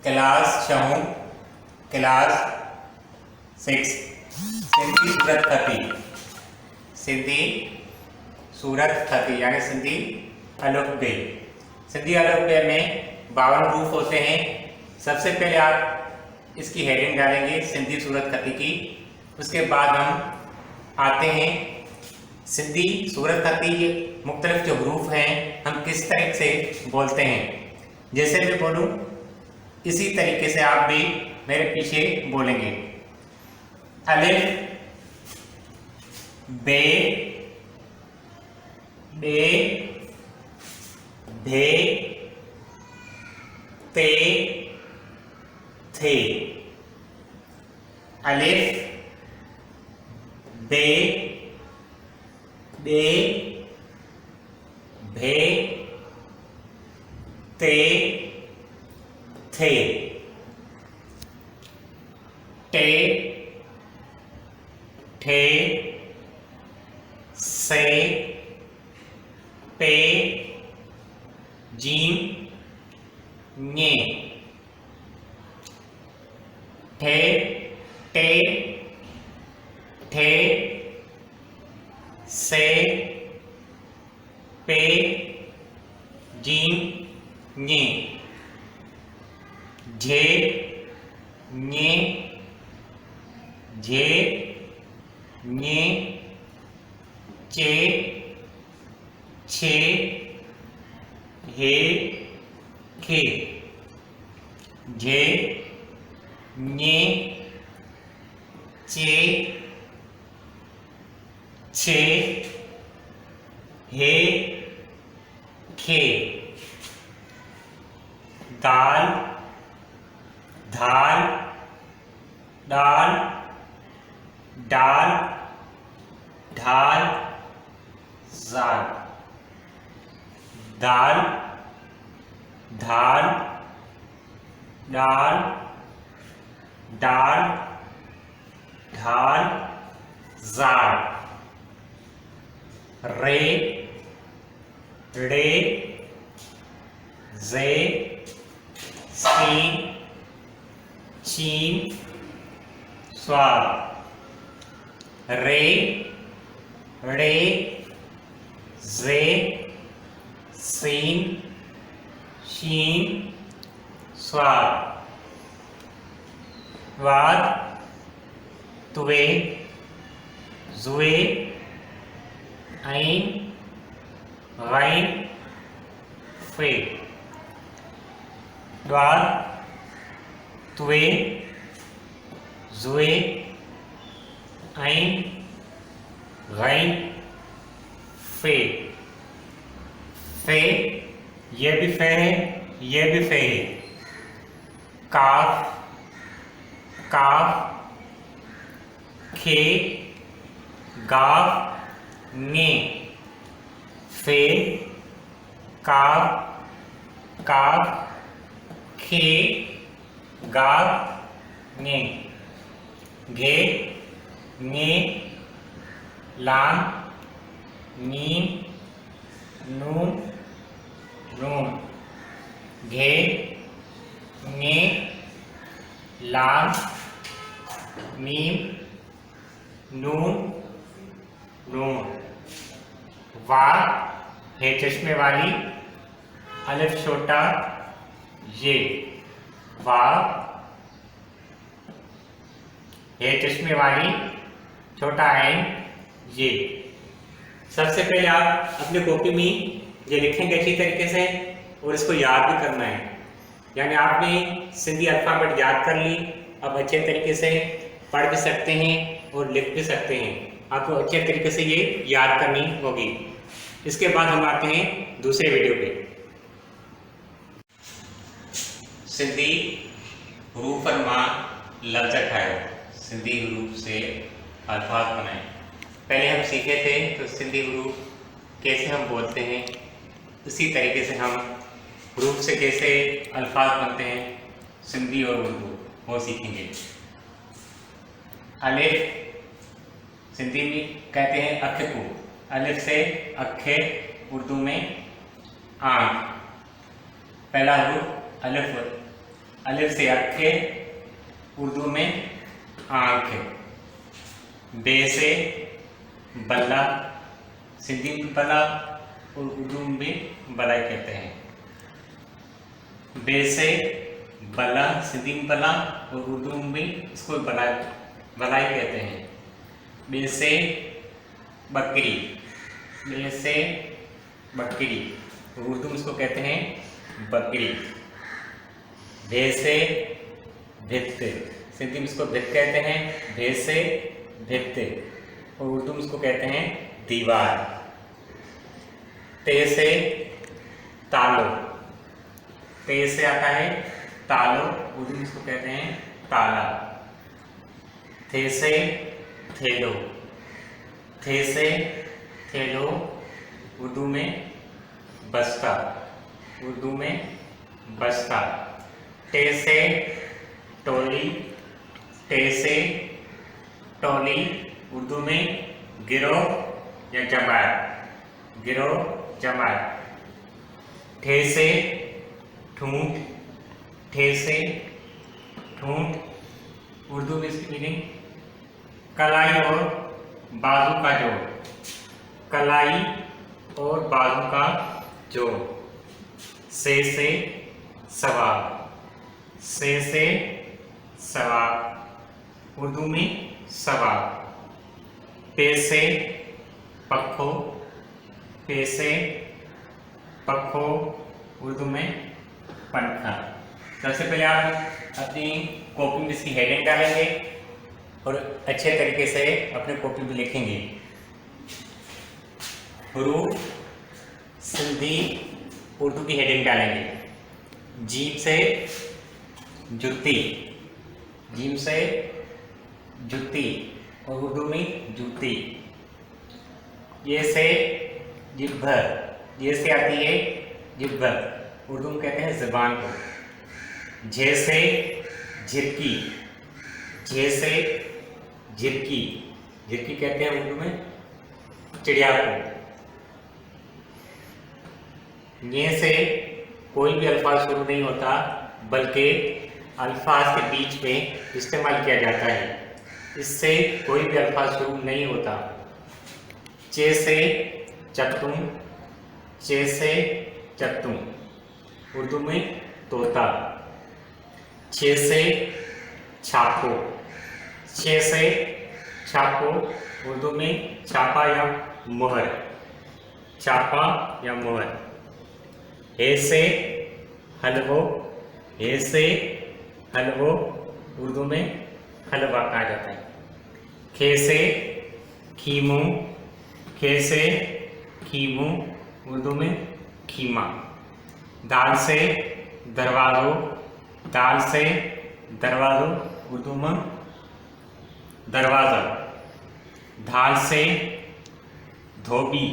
Class छहों class 6 Sindhi सूरत खती। सिंधी सूरत खती यानी सिंधी अलफ़बे। सिंधी अलफ़बे में 52 हरूफ होते हैं। सबसे पहले आप इसकी हेडिंग डालेंगे सिंधी सूरत खती की। उसके बाद हम आते हैं सिंधी सूरत खती के मुख्तलिफ जो हरूफ हैं हम किस तरीके से बोलते हैं। जैसे मैं बोलूँ इसी तरीके से आप भी मेरे पीछे बोलेंगे। अलिफ बे बे भे ते थे। अलिफ बे बे भे ते थे। टे ठे से पे जीम ञे। ठे टे ठे से पे जीम ञे। झे ञे झे ञे चे छे हे खे। झे ञे चे छे हे खे। दाल धाल डाल डाल ढाल जाल। दाल धाल डाल डाल ढाल जाल। रे रे जे सीन शीन स्वार। रे रे जे सीन शीन स्वार। वाद तुवे जुए ऐन गैन फे। द्वार तुवे जुए ऐन गैन फे। फे ये भी फे है ये भी फे है। काफ काफ खे गाफ ङे। फे काफ काफ खे गाफ ङे। घे ङे लाम मीम नून नून। घे ङे लाम मीम नून नून। वा है चश्मे वाली अलिफ छोटा ये। वा है चश्मे वाली छोटा ऐन ये। सबसे पहले आप अपनी कॉपी में ये लिखेंगे अच्छी तरीके से और इसको याद भी करना है। यानी आपने सिंधी अल्फ़ाबेट याद कर ली, अब अच्छे तरीके से पढ़ भी सकते हैं और लिख भी सकते हैं। आपको अच्छे तरीके से ये याद करनी होगी। इसके बाद हम आते हैं दूसरे वीडियो पे। सिंधी हरूफ मां लफ्ज़ ठाहियो। सिंधी हरूफ से अल्फाज बनाए। पहले हम सीखे थे तो सिंधी हरूफ कैसे हम बोलते हैं, इसी तरीके से हम हरूफ से कैसे अल्फाज बनते हैं सिंधी और उर्दू वो सीखेंगे। अलिफ सिंधी में कहते हैं अख को। अलिफ से अखे उर्दू में आँख। पहला हरूफ अलिफ अलिफ से अखे, उर्दू में आंख। बे से बल्ला, सिंधी में बला और उर्दू में भी बलाई कहते हैं। बे से बला, सिंधी में बला और उर्दू में भी इसको बलाई कहते हैं। बे से बकरी, बे से बकरी, उर्दू में इसको कहते हैं बकरी। भे से भित्त, सिंधी में इसको भित्त कहते हैं। भे से भित्त और उर्दू में इसको कहते हैं दीवार। ते से तालो, ते से आता है तालो, उर्दू में इसको कहते हैं ताला। थे से थैलो, थे से थैलो, उर्दू में बस्ता, उर्दू में बस्ता। टे से टोली, टे से टोली, उर्दू में गिरोह या जमात, गिरोह जमात। ठे से ठूंठ, ठे से ठूंठ, उर्दू में इसकी मीनिंग कलाई और बाजू का जोड़, कलाई और बाजू का जोड़। से सवार, से सवार, उर्दू में सवार। पे से पक्खो, पे से पक्खो, उर्दू में पंखा। सबसे पहले आप अपनी कॉपी में इसकी हेडिंग डालेंगे और अच्छे तरीके से अपने कॉपी में लिखेंगे। हुरूफ सिंधी उर्दू की हेडिंग डालेंगे। जीम से जुत्ती, जीम से जुत्ती और उर्दू में जूती। ये से जिब्भर, ये से आती है जिब्भर, उर्दू में कहते हैं ज़ुबान को। झे से झिरकी, झे से झिरकी, झिरकी कहते हैं उर्दू में चिड़िया को। ये से कोई भी अल्फाज शुरू नहीं होता, बल्कि अल्फाज के बीच में इस्तेमाल किया जाता है। इससे कोई भी अल्फाज शुरू नहीं होता। चे से चत्तुम, चे से चत्तुम, उर्दू में तोता। छे से छापो, छे से छापो, उर्दू में छापा या मुहर, छापा या मुहर। हे से हलवो, हे से हलवो, उर्दू में हलवा कहा जाता है। खे से खीमू, खे से खीमू, उर्दू में खीमा। दाल से दरवाज़ो, दाल से दरवाज़ो, उर्दू में दरवाज़ा। धाल से धोबी,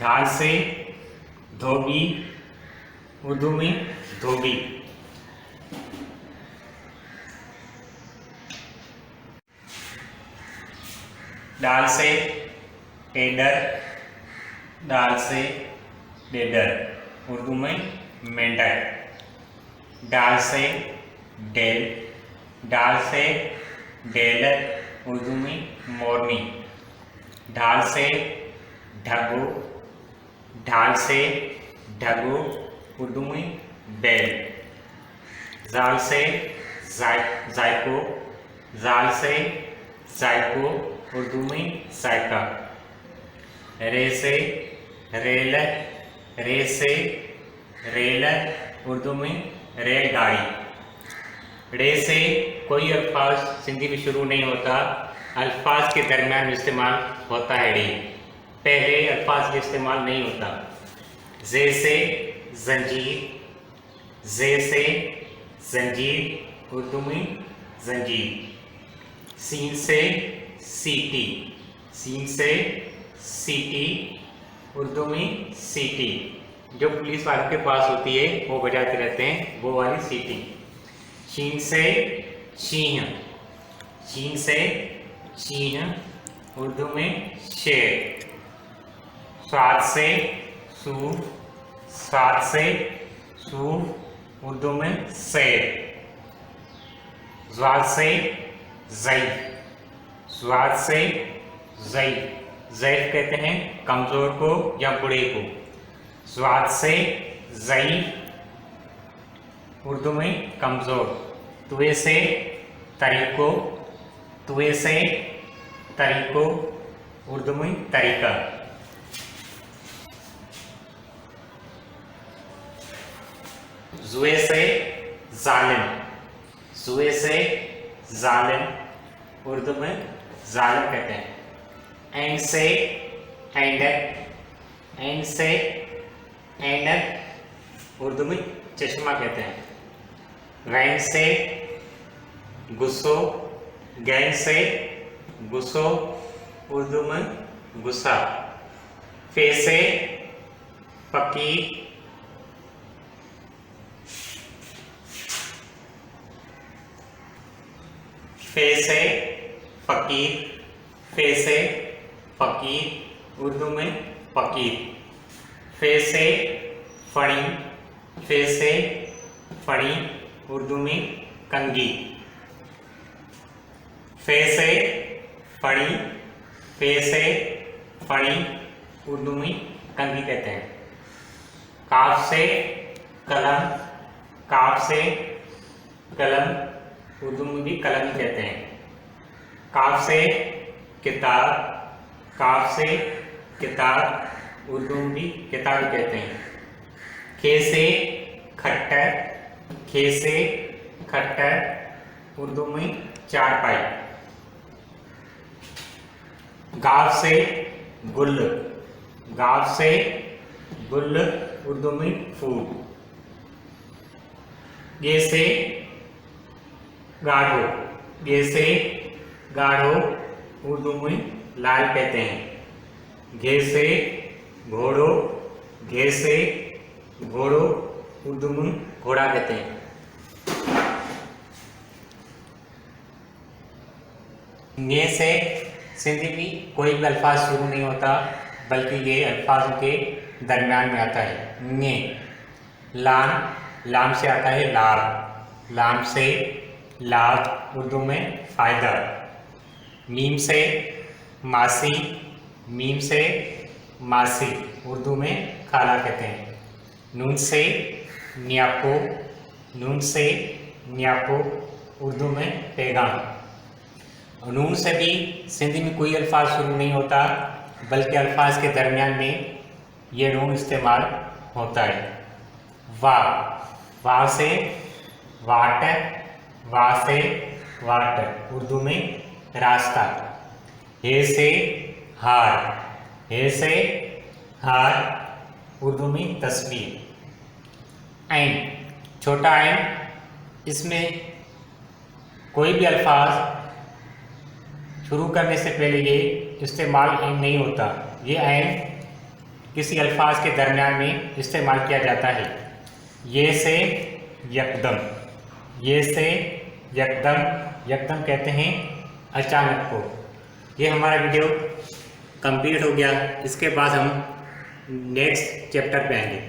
धाल से धोबी, उर्दू में धोबी। डाल से टेडर, डाल से डेडर, उर्दू में मेंढक। डाल से डेल, डाल से डेलर, उर्दू में मोरनी। ढाल से ढगो, ढाल से ढगो, उर्दू में बैल। जाल से जायको, जाल से जायको, उर्दू में जायका। रे से रेल, रे से रेल, उर्दू में रेलगाड़ी। रे से कोई अल्फाज सिंधी में शुरू नहीं होता, अल्फाज के दरमियान इस्तेमाल होता है रे, पहले अल्फाज का इस्तेमाल नहीं होता। जे से जंजीर, जे से जंजीर, उर्दू में जंजीर। सीन से सीटी, सीन से सीटी, उर्दू में सीटी। जो पुलिस वालों के पास होती है वो बजाते रहते हैं, वो वाली सीटी। शीन से शीह, शीन से शीह, उर्दू में शेर। स्वाद से सूफ, स्वाद से सूफ, उर्दू में शेर। ज़्वाद से ज़ई, ज़्वाद से ज़ई, ज़ईफ कहते हैं कमज़ोर को या बूढ़े को। ज़्वाद से ज़ई, उर्दू में कमज़ोर। तुए से तरीको, तुए से तरीको, उर्दू में तरीका। जुए से जालिम, जुए से जालिम, उर्दू में जालिम कहते हैं। ऐन से ऐनक, ऐन से ऐनक, उर्दू में चश्मा कहते हैं। गैन से गुस्सो, गैन से गुस्सो, उर्दू में गुस्सा। फे से फकीर, फे से फकीर, फे से फकीर, उर्दू में फकीर। फे से फड़ी, फे से फड़ी, उर्दू में कंघी। फे से फड़ी, फे से फड़ी, उर्दू में कंघी कहते हैं। काफ से कलम, काफ से कलम, उर्दू में भी कलम कहते हैं। काफ से किताब, काफ से किताब, उर्दू में भी किताब कहते हैं। खे से खट्टर, खे से खट्टर, उर्दू में चारपाई। गाव से गुल, गाव से गुल, उर्दू में फूल। गे से गाढ़ो, गे से गाढ़ो, उर्दू में लाल कहते हैं। घे से घोड़ो, घे से घोड़ो, उर्दू में घोड़ा कहते हैं। गे से सिंधी में कोई भी अल्फाज शुरू नहीं होता, बल्कि ये अल्फाजों के दरमियान में आता है। गे। लाम, लाम से आता है लाभ, लाम से लाभ, उर्दू में फ़ायदा। मीम से मासी, मीम से मासी, उर्दू में खाला कहते हैं। नून से न्यापो, नून से न्यापो, उर्दू में पैगाम। नून से भी सिंधी में कोई अल्फाज शुरू नहीं होता, बल्कि अल्फाज के दरमियान में ये नून इस्तेमाल होता है। वाह, वाह से वाट, वाह से वाट, उर्दू में रास्ता। हे से हार, हे से हार, उर्दू में तस्वीर। ऐन, छोटा ऐन, इसमें कोई भी अल्फाज शुरू करने से पहले ये इस्तेमाल ऐन नहीं होता। ये ऐन किसी अल्फाज के दरमियान में इस्तेमाल किया जाता है। ये से यकदम, ये से यकदम, यकदम कहते हैं अचानक को। ये हमारा वीडियो कंप्लीट हो गया। इसके बाद हम नेक्स्ट चैप्टर पे आएंगे।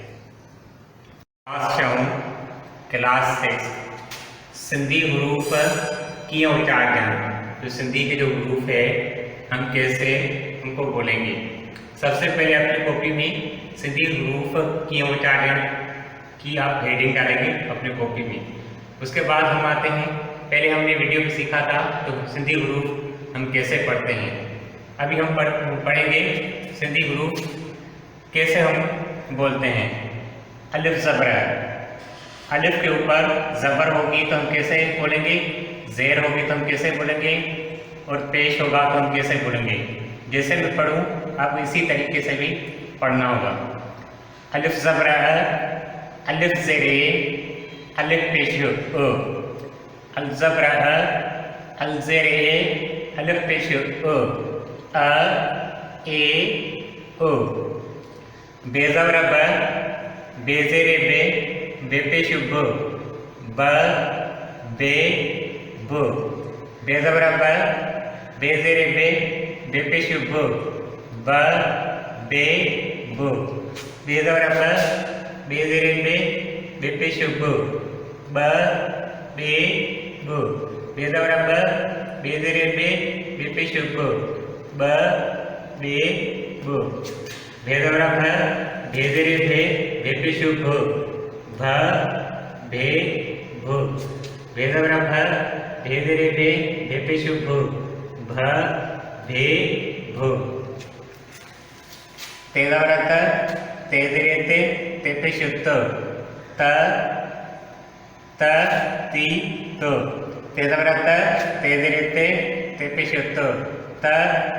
क्लास 6 सिंधी हरूफ कीअं उच्चारण। जो सिंधी के जो हरूफ है हम कैसे उनको बोलेंगे। सबसे पहले अपनी कॉपी में सिंधी हरूफ कीअं उच्चारण की आप हेडिंग डालेंगे अपने कॉपी में। उसके बाद हम आते हैं, पहले हमने वीडियो में सीखा था तो सिंधी हरूफ हम कैसे पढ़ते हैं। अभी हम पढ़ेंगे सिंधी हरूफ कैसे हम बोलते हैं। अलिफ ज़बर, अलिफ के ऊपर ज़बर होगी तो हम कैसे बोलेंगे, ज़ेर होगी तो हम कैसे बोलेंगे, और पेश होगा तो हम कैसे बोलेंगे। जैसे मैं पढ़ूँ आपको इसी तरीके से भी पढ़ना होगा। अलिफ ज़बर अ, अलिफ ज़ेर ए, अलिफ पेश ओ, अल ज़बर अ, अल ज़ेर ए, अलिफ पेश ओ, अ ए ओ। बे ज़बर ब, बे ज़ेर बे, बे पेश ब, ब बे ब। बे ज़बर ब, बे ज़ेर बे, बे पेश ब, ब बे ब। बे ज़बर ब, बे ज़ेर बे, बे पेश ब, ब बे ब। बेजबरा ब, बेजरे बे, बेपेशु ब, ब, बे, बु। भेजबरा भ, भेजरे भे, बेपेशु भ, भ, भे, भु। भेजबरा भ, भेजरे भे, बेपेशु भु, भ, भे, भु। तेजबरा त, तेजरे ते, तेपेशु त, त, त, ती, तो। तेजबरा त, तेजरे ते, तेपेशु तो, त,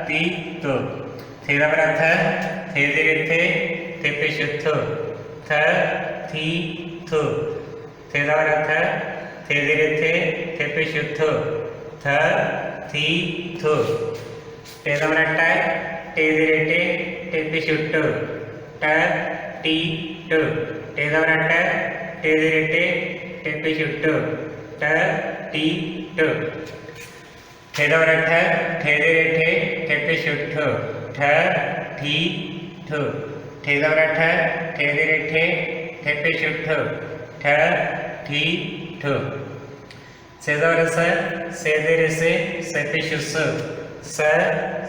ती, तो। तेजबरा थ, तेजरे ते, तेपेशु थो, थ, थी, थो। तेजबरा थ, तेजरे ते, तेपेशु थो, थ, थी, थो। तेजबरा ट, तेजरे ते, तेपेशु टो, ट, टी, टो। तेजबरा ट, तेजरे ते, तेपेशु टो, ट, टी, टो। तेजबरा ठ, तेजरे ते, तेपेशु ठो, ठ, ठी, ठो। तेजबरा ठ, तेजरे ते, तेपेशु ठो, ठ, ठी, ठो। सेजबरा स, सेजरे से, सेपेशु सो, स,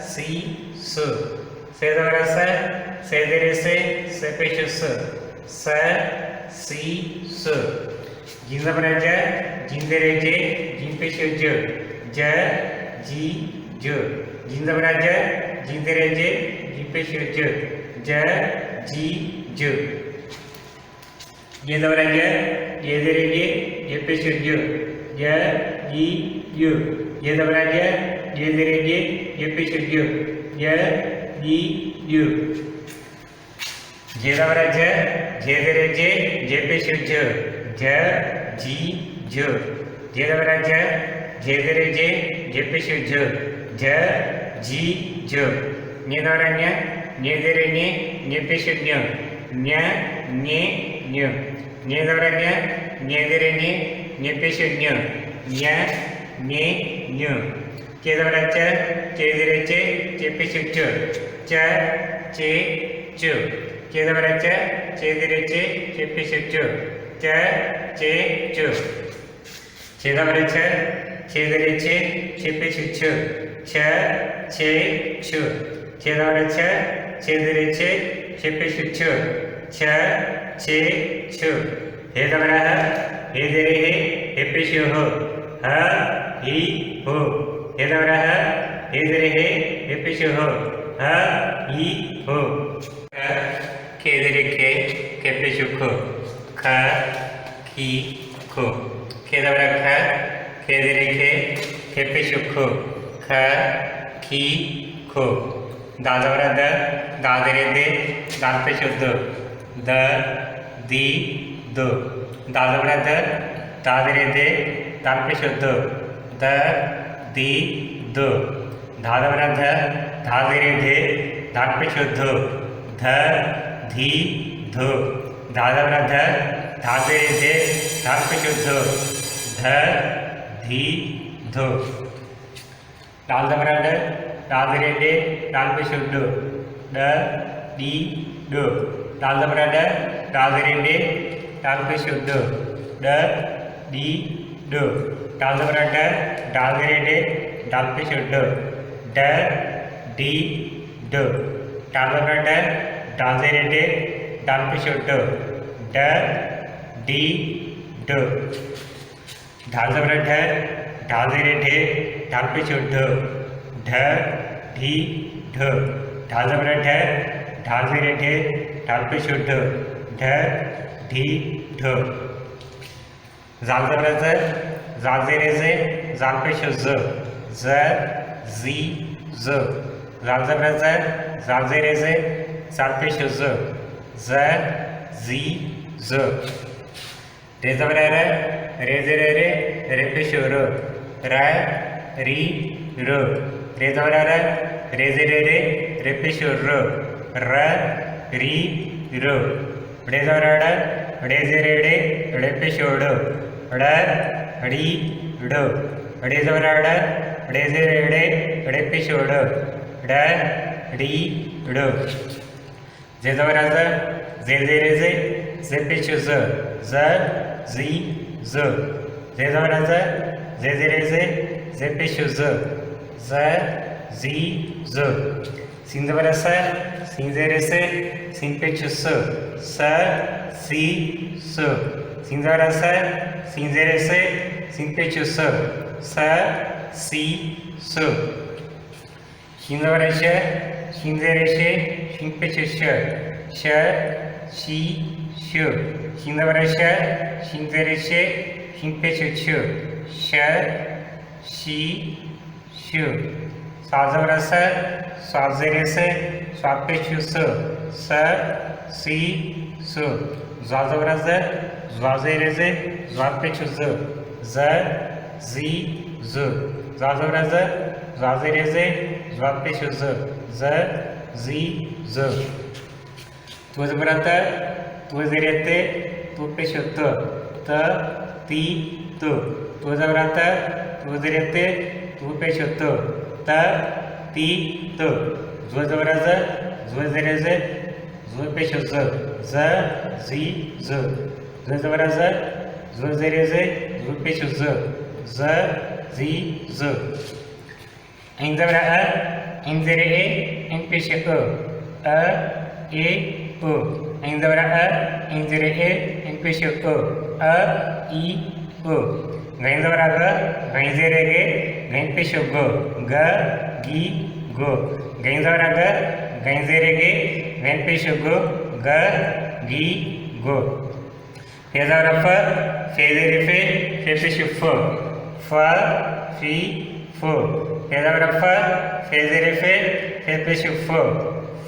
सी, सो। सेजबरा स, सेजरे से, सेपेशु सो, स, सी, सो। जिंजबरा ज, जिंजरे जे, जिंपेशु जो, ज, जी, जो। जिंजबरा ज, जिंजरे जे, जिंपेशु जो, ज, जी, जो। जेजबरा ज, जेजरे जे, जेपेशु जो, ज, जी, जो। जेजबरा ज, जेजरे जे, जेपेशु जो, ज, जी, जो। जेजबरा ज, जेजरे जे, जेपेशु जो, ज, जी, जो। जेजबरा ज, जेजरे जे, जेपेशु जो, ज, जी, जो। न्यजबरा न्य, न्यजरे न्ये, न्यपेशु न्य, न्य, न्ये, न्य। न्यजबरा न्य, न्यजरे न्ये, न्यपेशु न्य, न्य, न्ये, न्य। चेजबरा च, चेजरे चे, चेपेशु च, च, चे, चो। चेजबरा च, चेजरे चे, चेपेशु चो, च, चे, चो। चेजबरा च, चेजरे चे, चेपेशु छो, छ, छे, छो। चेजबरा छ, चेजरे चे, चेपेशु छो, छ, छे, छो। हेजबरा ह, हेजरे हे, हेपेशु हो, ह, ही, हो। हेजबरा ह, हेजरे हे, हेपेशु हो, ह, ही, हो। खेजरे खे, खेपेशु खो, ख, खी, खो। खेजबरा ख, खेजरे खे, खेपेशु खो, ख, खी, खो। दाजबरा द, दाजरे दे, दालपेशु दो, द, दी, दो। दाजबरा द, दाजरे दे, दालपेशु दो, द, दी, दो। धाजबरा ध, धाजरे दे, दालपेशु धो, ध, धी, धो। धाजबरा ध, धाजरे दे, दालपेशु धो, ध, धी, धो। दाजबरा ड, दाजरे दे, दालपेशु डो, ड, डी, डो। दाजबरा ड, दाजरे दे, दालपेशु डो, ड, डी, डो। दाजबरा ड, दाजरे दे, दालपेशु डो, ड, डी, डो। दाजबरा ड, दाजरे दे, दालपेशु डो, ड, डी, डो। धाजबरा ढ, धाजरे ढे, दालपेशु ढो, ढ, ढी, ढो। धाजबरा ढ, धाजरे ढे, दालपेशु ढो, ढ, ढी, ढो। जालजबरा ज, जालजेरे जे, जालपेशु ज, ज, जी, जो। जालजबरा ज, जालजेरे जे, जालपेशु ज, ज, जी, जो। रेजबरा र, रेजरे रे, रेपेशु रो, र, री, रो। रेजबरा र, रेजरे रे, रेपेशु रो, र, री, रो। रेजबरा ड, रेजरे रे, रेपेशु डो, ड, डी, डो। रेजबरा ड, रेजरे रे, रेपेशु डो, ड, डी, डो। जेजबरा ज, जेजरे जे, जेपेशु ज, ज, जी, जो। Z जवळ Z, Z Z Z, Z पेशो Z, Z Z Z. sin जवळ S, sin Z S, sin पेशो S, S Si S. sin जवळ S, sin Z S, sin पेशो S, S Si S. sin जवळ S, sin Z S, sin पेशो S, S Si Sh. sin जवळ S, sin Z S, sin पेशो Sh, Sh Si Sh. सा जवळ S, सा Z S, सा पेशो S, S Si S. Jha जवळ Z, Jha Z S, Jha पेशो Z, Z Zi Z. Jha जवळ Z, Jha Z S, Jha पेशो Z, Z Zi Z. तो जवळ T, तो Z येते, तो पेशो T, T ती T. तो जवळ T, तो Z येते, तो पेशो T, T ती T. झ जवळ Z, झ Z S, झ पेशो Z, Z Zi Z. झ जवळ Z, झ Z S, झ पेशो Z, Z Zi Z. ऐन जवळ A, ऐन Z A, ऐन पेशो A, A E O. ऐन जवळ A, ऐन Z A, ऐन पेशो A, I O. गैन जवळ G, गैन Z G, गैन पेशो G, G Gi Go. गैन जवळ G, गैन Z G, गैन पेशो G, G Gi Go. फे जवळ F, फे Z F, फे पेशो F, F Fi F. फे जवळ F, फे Z F, फे पेशो F,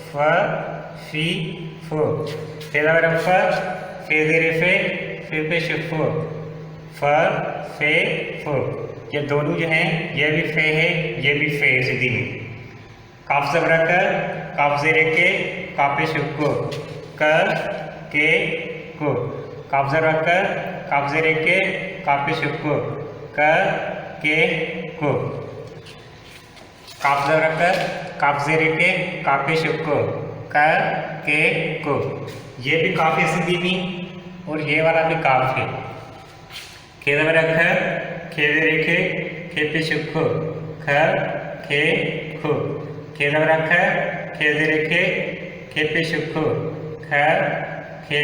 F Fi F. फे जवळ F, फे Z F, फे पेशो F, F Fe F. ये दोनों जो हैं ये भी फे है, ये भी फे है सिद्धि में. काफ जबरा क, काफ जेरे के, काफे शुको, क के को. काफ जबरा क, काफ जेरे के, काफे शुको, क के को. काफ जबरा क, काफ जेरे के, काफे शुको, क के को. ये भी काफ है सिद्धि में और ये वाला भी काफ है. खे जबरा ख, खे जेरे के, खे पे शुको, ख खे खो. खे जबरा ख, खे जेरे के, खे पे शुको, ख खे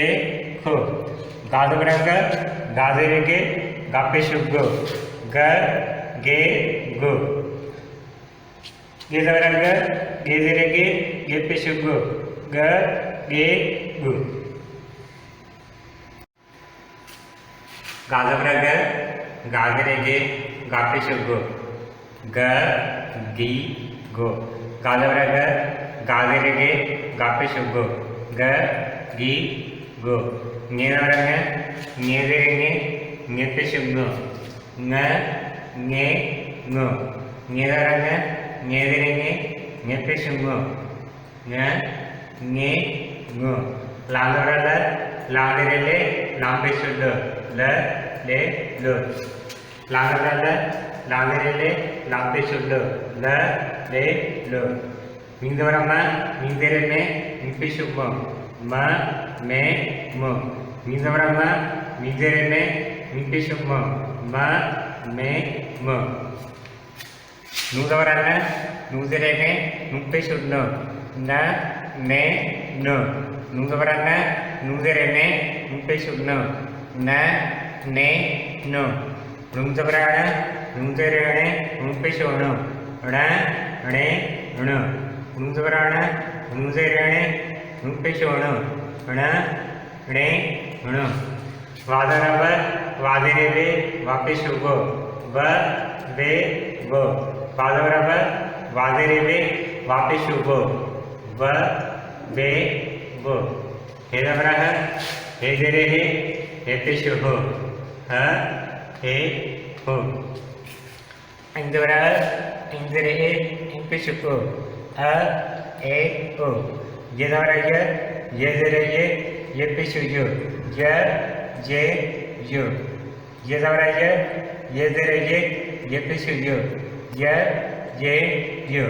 खो. गा जबरा ग, गा जेरे के, गा पे शुगो, ग गे गो. गे जबरा ग, गे जेरे के, गे पे शुगो, ग गे गो. गा जबरा ग, गा जेरे के, गा पे शुगो, ग गी गो. गा जबरा ग, गा जेरे के, गा पे शुगो, ग गी गो. ङे जबरा ङ, ङे जेरे ङे, ङे पे शुगो, ङ ङे ङो. ङे जबरा ङ, ङे जेरे ङे, ङे पे शुगो, ङ ङे ङो. ला जबरा ल, ला जेरे ले, ला पे शुगो, ल ले लो. ला जबरा ल, ला जेरे ले, ला पे शुगो, ल ले लो. मीं जबरा म, मीं जेरे में, मीं पे शुगो, म मे मो. मीं जबरा म, मीं जेरे में, मीं पे शुगो, म मे मो. नू जबरा न, नू जेरे में, नू पे शुगो, न ने नो. नू जबरा न, नू जेरे में, नू पे शुगो, न ने नो. णू जबरा ण, णू जेरे णे, णू पे शुगो, ण णे ण. णू जबरा ण, णू जेरे णे, णू पे शुगो, ण णे ण. वा जबरा व, वा जेरे वे, वा पे शुगो, व वे वो. वा जबरा व, वा जेरे वे, वा पे शुगो, व वे वो. हे जबरा ह, हे जेरे हे, हे पे शुगो, ह हे हो. ऐन जबरा अ, ऐन जेरे ए, ऐन पे शुगो, अ ए ओ. ये जबरा ये जेरे ये पे शुगो, य जे यो. ये जबरा ये जेरे ये पे शुगो, य जे यो.